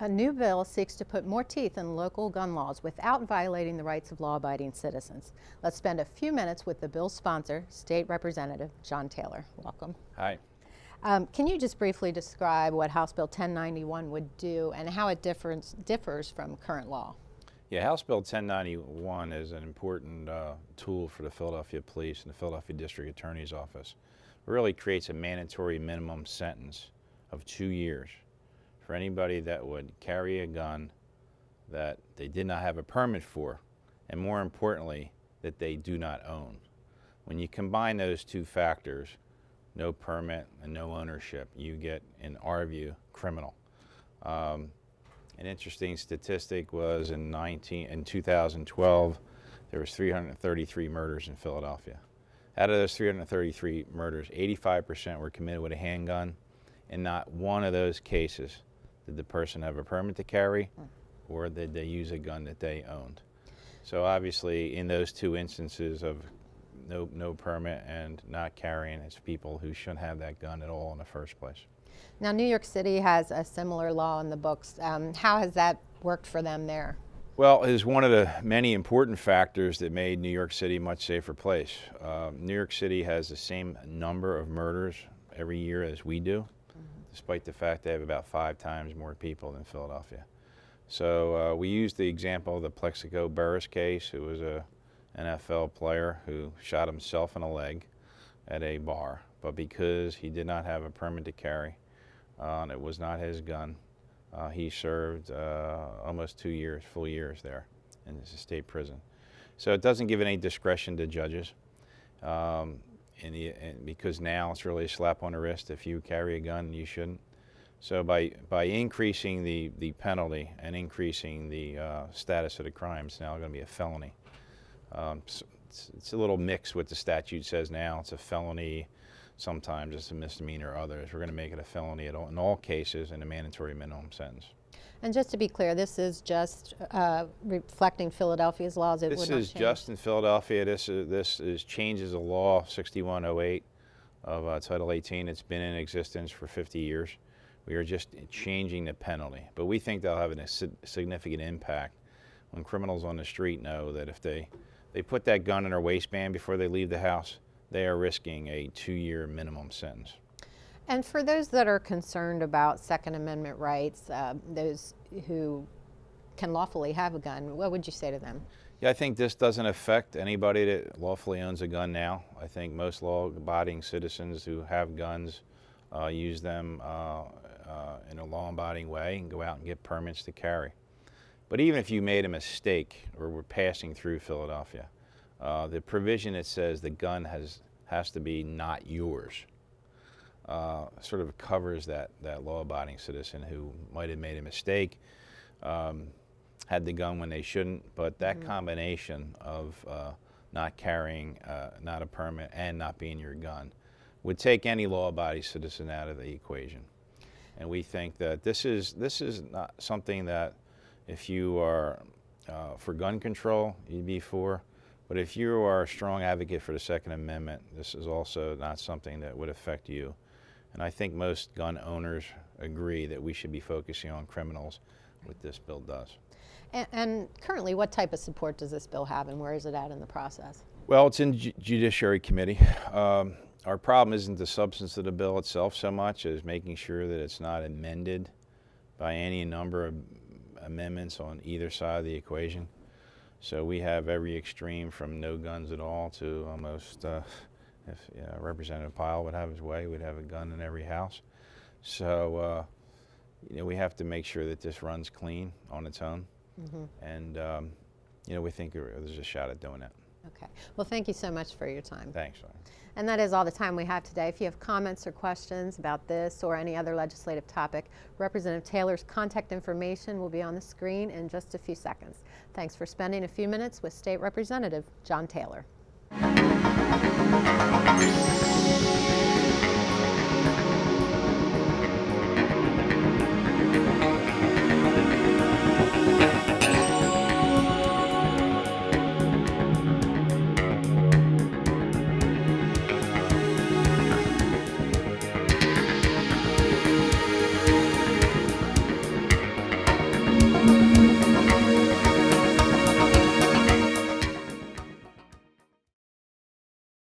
A new bill seeks to put more teeth in local gun laws without violating the rights of law-abiding citizens. Let's spend a few minutes with the bill's sponsor, State Representative John Taylor. Welcome. Hi. Can you just briefly describe what House Bill 1091 would do and how it differs from current law? Yeah, House Bill 1091 is an important tool for the Philadelphia Police and the Philadelphia District Attorney's Office. It really creates a mandatory minimum sentence of 2 years for anybody that would carry a gun that they did not have a permit for, and more importantly, that they do not own. When you combine those two factors, no permit and no ownership, you get, in our view, criminal. An interesting statistic was in 2012, there was 333 murders in Philadelphia. Out of those 333 murders, 85% were committed with a handgun, and not one of those cases did the person have a permit to carry or did they use a gun that they owned. So obviously in those two instances of no permit and not carrying, it's people who shouldn't have that gun at all in the first place. Now, New York City has a similar law in the books. How has that worked for them there? Well, it is one of the many important factors that made New York City a much safer place. New York City has the same number of murders every year as we do, despite the fact they have about 5 times more people than Philadelphia. So we used the example of the Plexico Burress case, who was a NFL player who shot himself in the leg at a bar, but because he did not have a permit to carry, it was not his gun, he served almost 2 years, full years there in the state prison. So it doesn't give any discretion to judges, because now it's really a slap on the wrist if you carry a gun, you shouldn't. So by increasing the penalty and increasing the status of the crime, it's now going to be a felony. It's a little mixed with the statute says now. It's a felony, sometimes it's a misdemeanor, others. We're going to make it a felony in all cases and a mandatory minimum sentence. And just to be clear, this is just reflecting Philadelphia's laws. This is just in Philadelphia. This is changes of law 6108 of Title 18. It's been in existence for 50 years. We are just changing the penalty, but we think they'll have a significant impact when criminals on the street know that if they put that gun in their waistband before they leave the house, they are risking a 2-year minimum sentence. And for those that are concerned about Second Amendment rights, those who can lawfully have a gun, what would you say to them? Yeah, I think this doesn't affect anybody that lawfully owns a gun now. I think most law-abiding citizens who have guns use them in a law-abiding way and go out and get permits to carry. But even if you made a mistake or were passing through Philadelphia, the provision that says the gun has to be not yours sort of covers that law-abiding citizen who might have made a mistake, had the gun when they shouldn't, but that combination of not carrying, not a permit, and not being your gun would take any law-abiding citizen out of the equation. And we think that this is not something that if you are for gun control, you'd be for, but if you are a strong advocate for the Second Amendment, this is also not something that would affect you. And I think most gun owners agree that we should be focusing on criminals, what this bill does. And currently, what type of support does this bill have, and where is it at in the process? Well, it's in Judiciary Committee. Our problem isn't the substance of the bill itself so much as making sure that it's not amended by any number of amendments on either side of the equation. So we have every extreme from no guns at all to almost, if Representative Pyle would have his way, we'd have a gun in every house. So we have to make sure that this runs clean on its own. And we think there's a shot at doing that. Okay. Well, thank you so much for your time. Thanks, Larry. And that is all the time we have today. If you have comments or questions about this or any other legislative topic, Representative Taylor's contact information will be on the screen in just a few seconds. Thanks for spending a few minutes with State Representative John Taylor.